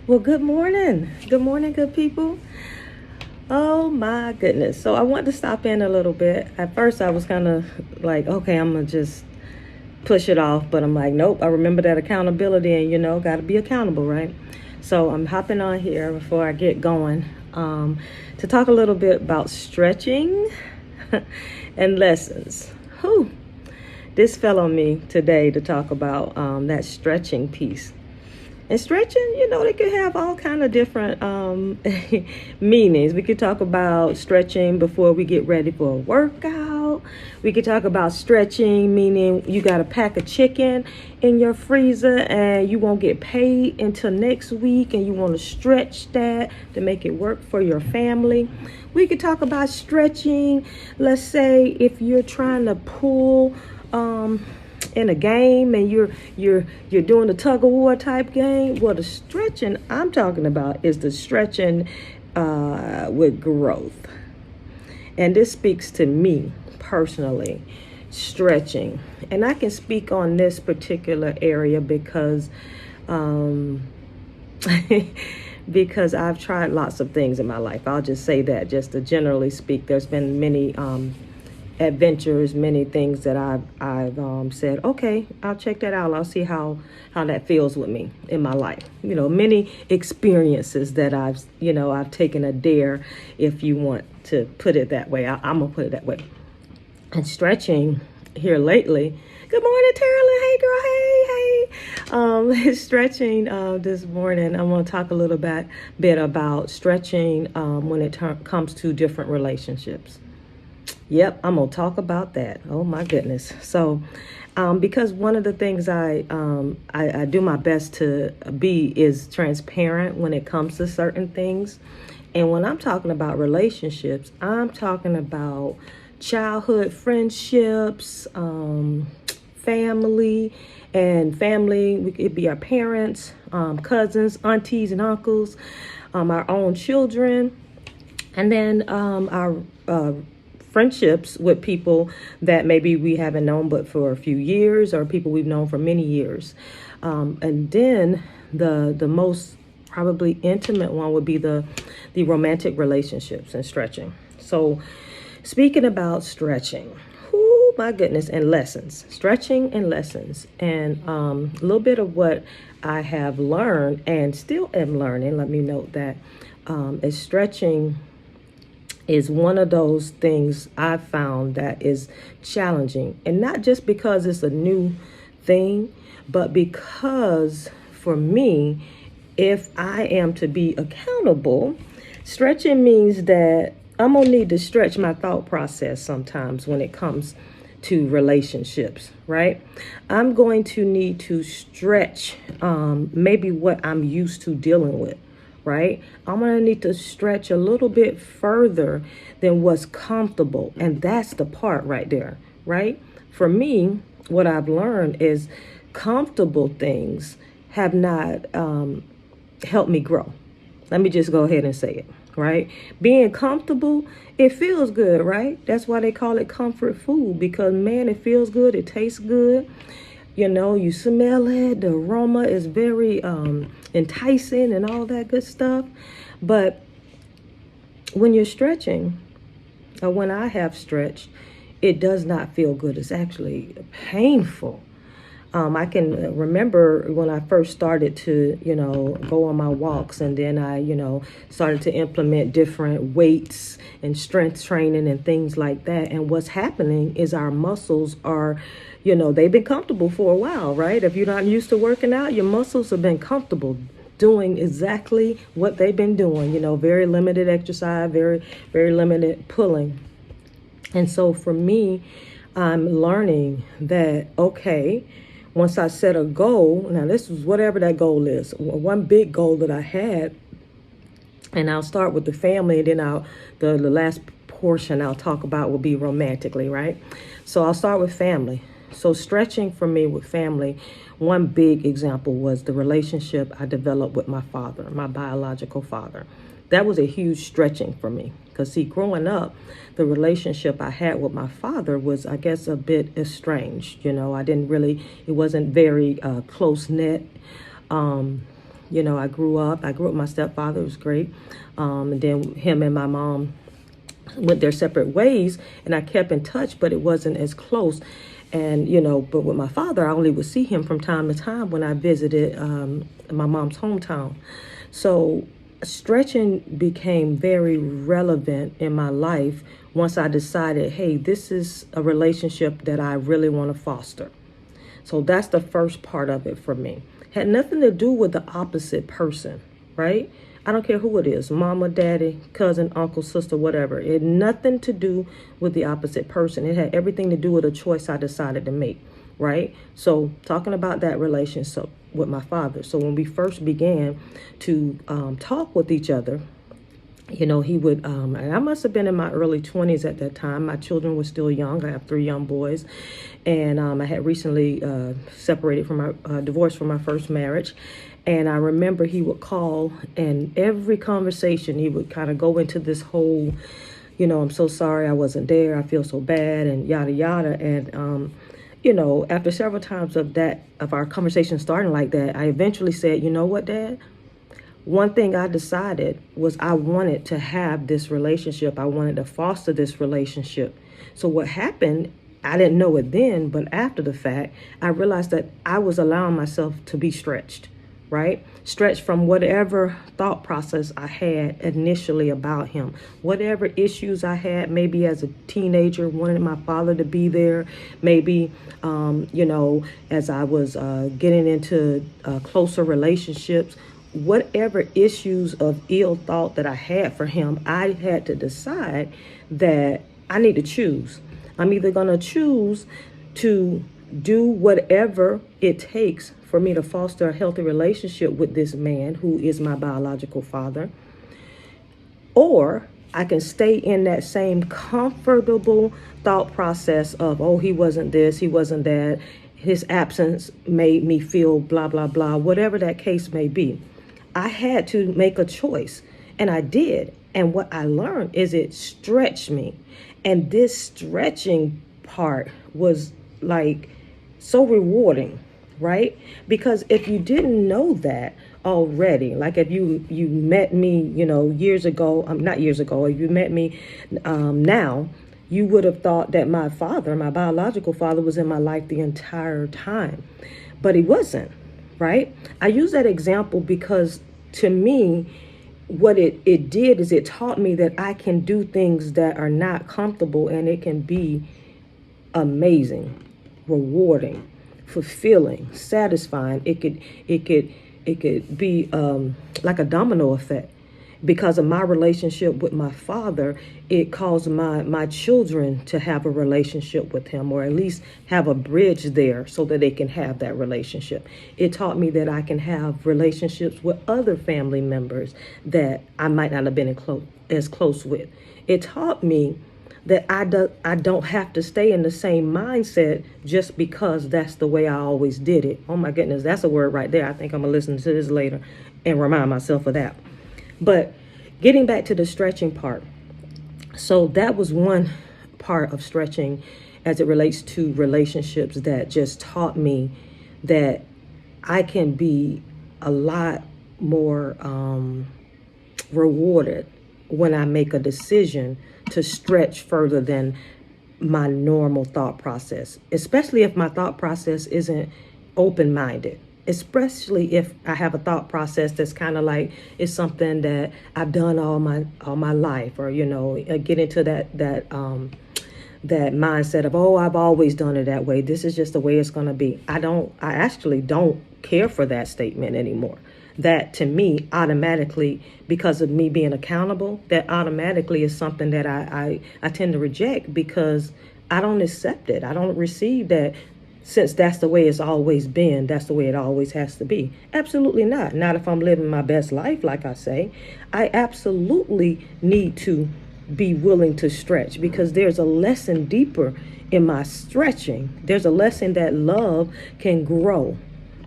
Well, good morning. Good morning, good people. Oh my goodness. So I want to stop in a little bit. At first, I was kind of like, okay, I'm going to just push it off. But I'm like, nope, I remember that accountability and, got to be accountable, right? So I'm hopping on here before I get going to talk a little bit about stretching and lessons. Whew. This fell on me today to talk about that stretching piece. And stretching, they could have all kind of different meanings. We could talk about stretching before we get ready for a workout. We could talk about stretching, meaning you got a pack of chicken in your freezer and you won't get paid until next week and you want to stretch that to make it work for your family. We could talk about stretching, let's say if you're trying to pull in a game and you're doing the tug of war type game. Well, the stretching I'm talking about is the stretching with growth, and this speaks to me personally. Stretching, and I can speak on this particular area because because I've tried lots of things in my life. I'll just say that, just to generally speak. There's been many adventures, many things that I've said, okay, I'll check that out. I'll see how that feels with me in my life. Many experiences that I've taken a dare, if you want to put it that way. I'm gonna put it that way. And stretching here lately. Good morning, Terrell. Hey, girl. Hey. Stretching this morning. I'm gonna talk a little bit about stretching when it comes to different relationships. Yep, I'm gonna talk about that. Oh my goodness. So, because one of the things I do my best to be is transparent when it comes to certain things, and when I'm talking about relationships, I'm talking about childhood friendships, family, and family. It be our parents, cousins, aunties, and uncles, our own children, and then our friendships with people that maybe we haven't known but for a few years, or people we've known for many years. And then the most probably intimate one would be the romantic relationships and stretching. So speaking about stretching, oh my goodness, and lessons, stretching and lessons, and a little bit of what I have learned and still am learning. Let me note that is stretching is one of those things I found that is challenging. And not just because it's a new thing, but because for me, if I am to be accountable, stretching means that I'm going to need to stretch my thought process sometimes when it comes to relationships, right? I'm going to need to stretch maybe what I'm used to dealing with, right? I'm going to need to stretch a little bit further than what's comfortable. And that's the part right there, right? For me, what I've learned is comfortable things have not helped me grow. Let me just go ahead and say it, right? Being comfortable, it feels good, right? That's why they call it comfort food, because man, it feels good. It tastes good. You smell it. The aroma is very enticing and all that good stuff. But when you're stretching, or when I have stretched, it does not feel good. It's actually painful. I can remember when I first started to, go on my walks, and then I, started to implement different weights and strength training and things like that. And what's happening is our muscles are, they've been comfortable for a while, right? If you're not used to working out, your muscles have been comfortable doing exactly what they've been doing, very limited exercise, very, very limited pulling. And so for me, I'm learning that, okay, once I set a goal, now this was whatever that goal is, one big goal that I had, and I'll start with the family, and then the last portion I'll talk about will be romantically, right? So I'll start with family. So stretching for me with family, one big example was the relationship I developed with my father, my biological father. That was a huge stretching for me, because see, growing up, the relationship I had with my father was, I guess, a bit estranged. I didn't really, it wasn't very close knit. I grew up with my stepfather. It was great. And then him and my mom went their separate ways, and I kept in touch, but it wasn't as close. And, but with my father, I only would see him from time to time when I visited my mom's hometown. So stretching became very relevant in my life once I decided, hey, this is a relationship that I really want to foster. So that's the first part of it for me. Had nothing to do with the opposite person, right? I don't care who it is, mama, daddy, cousin, uncle, sister, whatever. It had nothing to do with the opposite person. It had everything to do with a choice I decided to make, right? So talking about that relationship with my father. So when we first began to talk with each other, he would, and I must have been in my early 20s at that time. My children were still young. I have 3 young boys. And I had recently separated from my, divorced from my first marriage. And I remember he would call, and every conversation he would kind of go into this whole, I'm so sorry I wasn't there. I feel so bad, and yada, yada. And, after several times of our conversation starting like that, I eventually said, you know what, Dad? One thing I decided was I wanted to have this relationship. I wanted to foster this relationship. So what happened, I didn't know it then, but after the fact, I realized that I was allowing myself to be stretched, right? Stretched from whatever thought process I had initially about him. Whatever issues I had, maybe as a teenager, wanted my father to be there. Maybe, as I was getting into closer relationships, whatever issues of ill thought that I had for him, I had to decide that I need to choose. I'm either going to choose to do whatever it takes for me to foster a healthy relationship with this man who is my biological father, or I can stay in that same comfortable thought process of, oh, he wasn't this, he wasn't that, his absence made me feel blah, blah, blah, whatever that case may be. I had to make a choice, and I did. And what I learned is it stretched me. And this stretching part was like so rewarding, right? Because if you didn't know that already, like if you met me, years ago, not years ago, if you met me now, you would have thought that my father, my biological father, was in my life the entire time. But he wasn't. Right? I use that example because to me, what it did is it taught me that I can do things that are not comfortable, and it can be amazing, rewarding, fulfilling, satisfying. It could be like a domino effect. Because of my relationship with my father, it caused my children to have a relationship with him, or at least have a bridge there so that they can have that relationship. It taught me that I can have relationships with other family members that I might not have been as close with. It taught me that I don't have to stay in the same mindset just because that's the way I always did it. Oh my goodness, that's a word right there. I think I'm going to listen to this later and remind myself of that. But getting back to the stretching part. So that was one part of stretching as it relates to relationships that just taught me that I can be a lot more rewarded when I make a decision to stretch further than my normal thought process, especially if my thought process isn't open-minded. Especially if I have a thought process that's kind of like it's something that I've done all my life, or get into that mindset of, oh, I've always done it that way. This is just the way it's going to be. I actually don't care for that statement anymore. That to me automatically, because of me being accountable, that automatically is something that I tend to reject, because I don't accept it. I don't receive that. Since that's the way it's always been, that's the way it always has to be. Absolutely not. Not if I'm living my best life, like I say. I absolutely need to be willing to stretch, because there's a lesson deeper in my stretching. There's a lesson that love can grow.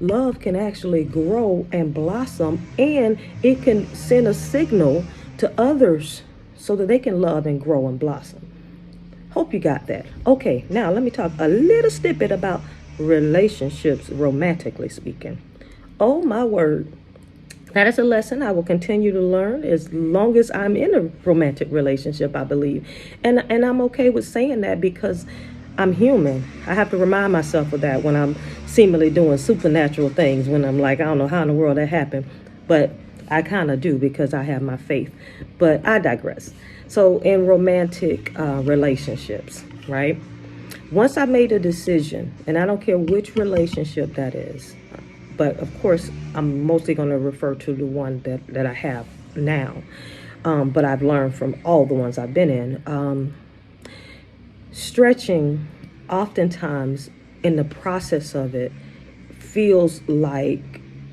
Love can actually grow and blossom, and it can send a signal to others so that they can love and grow and blossom. Hope you got that. Okay, now let me talk a little snippet about relationships, romantically speaking. Oh my word. That is a lesson I will continue to learn as long as I'm in a romantic relationship, I believe. And I'm okay with saying that because I'm human. I have to remind myself of that when I'm seemingly doing supernatural things, when I'm like, I don't know how in the world that happened. But I kind of do because I have my faith. But I digress. So in romantic relationships, right? Once I made a decision, and I don't care which relationship that is, but of course, I'm mostly going to refer to the one that I have now. But I've learned from all the ones I've been in. Stretching, oftentimes, in the process of it, feels like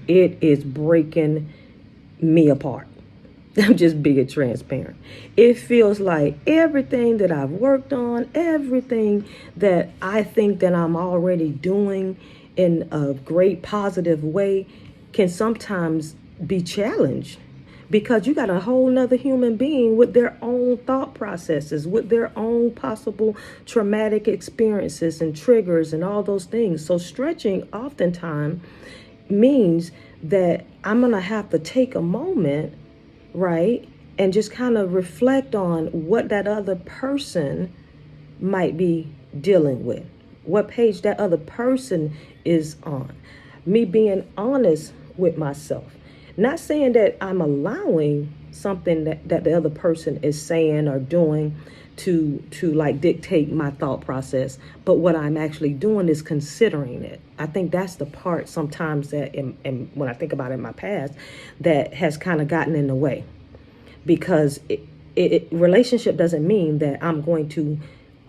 it is breaking me apart. I'm just being transparent. It feels like everything that I've worked on, everything that I think that I'm already doing in a great positive way can sometimes be challenged because you got a whole nother human being with their own thought processes, with their own possible traumatic experiences and triggers and all those things. So stretching oftentimes means that I'm going to have to take a moment, right, and just kind of reflect on what that other person might be dealing with, what page that other person is on. Me being honest with myself. Not saying that I'm allowing something that the other person is saying or doing to like dictate my thought process, but what I'm actually doing is considering it. I think that's the part sometimes that, and when I think about it in my past, that has kind of gotten in the way, because relationship doesn't mean that I'm going to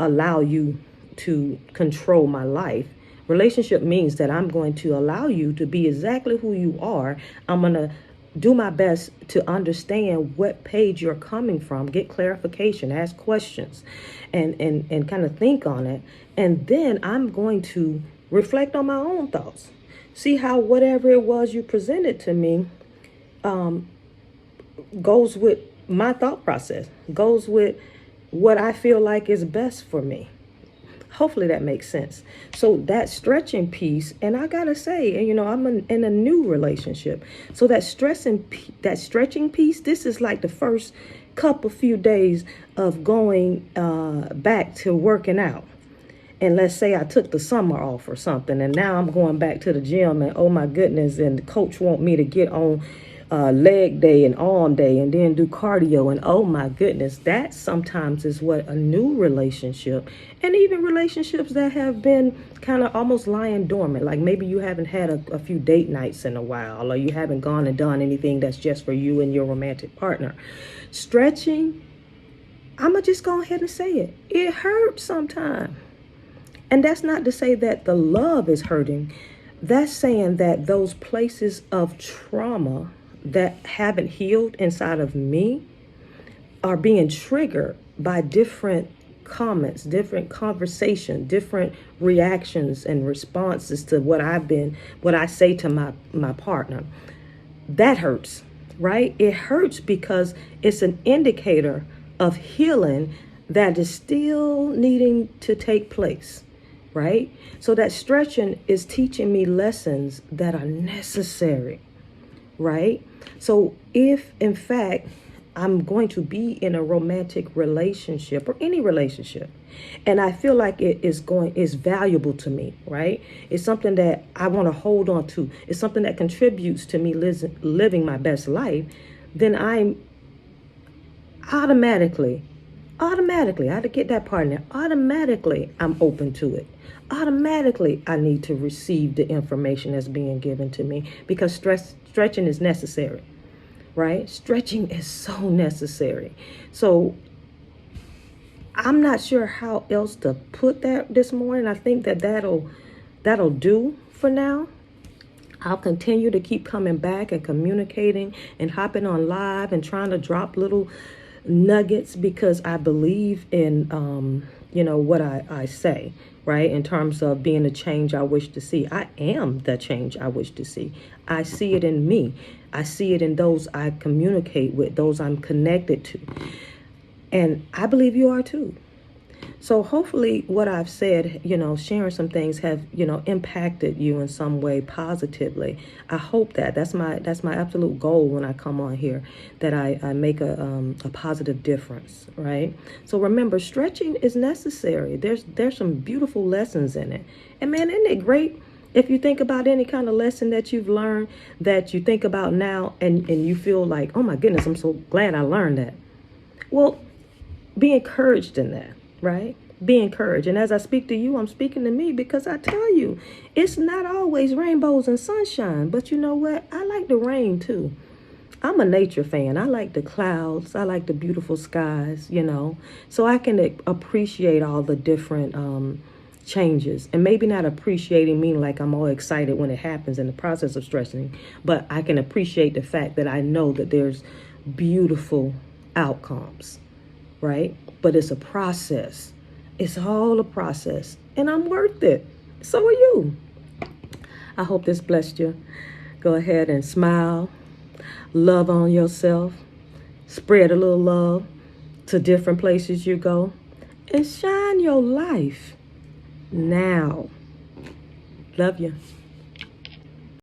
allow you to control my life. Relationship means that I'm going to allow you to be exactly who you are. I'm going to do my best to understand what page you're coming from, get clarification, ask questions, and kind of think on it. And then I'm going to reflect on my own thoughts. See how whatever it was you presented to me goes with my thought process, goes with what I feel like is best for me. Hopefully that makes sense. So that stretching piece, and I gotta say, I'm in a new relationship. So that stretching piece, this is like the first few days of going back to working out. And let's say I took the summer off or something, and now I'm going back to the gym, and oh my goodness, and the coach want me to get on leg day and arm day and then do cardio, and oh my goodness, that sometimes is what a new relationship, and even relationships that have been kind of almost lying dormant, like maybe you haven't had a few date nights in a while, or you haven't gone and done anything that's just for you and your romantic partner. Stretching, I'm gonna just go ahead and say it hurts sometimes. And that's not to say that the love is hurting. That's saying that those places of trauma that haven't healed inside of me are being triggered by different comments, different conversation, different reactions and responses to what I say to my partner. That hurts, right? It hurts because it's an indicator of healing that is still needing to take place, right? So that stretching is teaching me lessons that are necessary, right? So if in fact I'm going to be in a romantic relationship or any relationship, and I feel like it is valuable to me, right? It's something that I want to hold on to. It's something that contributes to me living my best life. Then I'm automatically, I had to get that part in there. Automatically, I'm open to it. Automatically, I need to receive the information that's being given to me because stretching is necessary, right? Stretching is so necessary. So I'm not sure how else to put that this morning. I think that'll do for now. I'll continue to keep coming back and communicating and hopping on live and trying to drop little nuggets because I believe in what I say, right? In terms of being the change I wish to see. I am the change I wish to see. I see it in me. I see it in those I communicate with, those I'm connected to. And I believe you are too. So hopefully what I've said, sharing some things have, impacted you in some way positively. I hope that's my absolute goal when I come on here, that I make a positive difference, right? So remember, stretching is necessary. There's some beautiful lessons in it. And man, isn't it great if you think about any kind of lesson that you've learned that you think about now and you feel like, oh my goodness, I'm so glad I learned that. Well, be encouraged in that, right? Be encouraged. And as I speak to you, I'm speaking to me, because I tell you, it's not always rainbows and sunshine. But you know what? I like the rain too. I'm a nature fan. I like the clouds. I like the beautiful skies, so I can appreciate all the different changes. And maybe not appreciating mean like I'm all excited when it happens in the process of stretching, but I can appreciate the fact that I know that there's beautiful outcomes, right? But it's a process. It's all a process, and I'm worth it. So are you. I hope this blessed you. Go ahead and smile, love on yourself, spread a little love to different places you go, and shine your life now. Love you.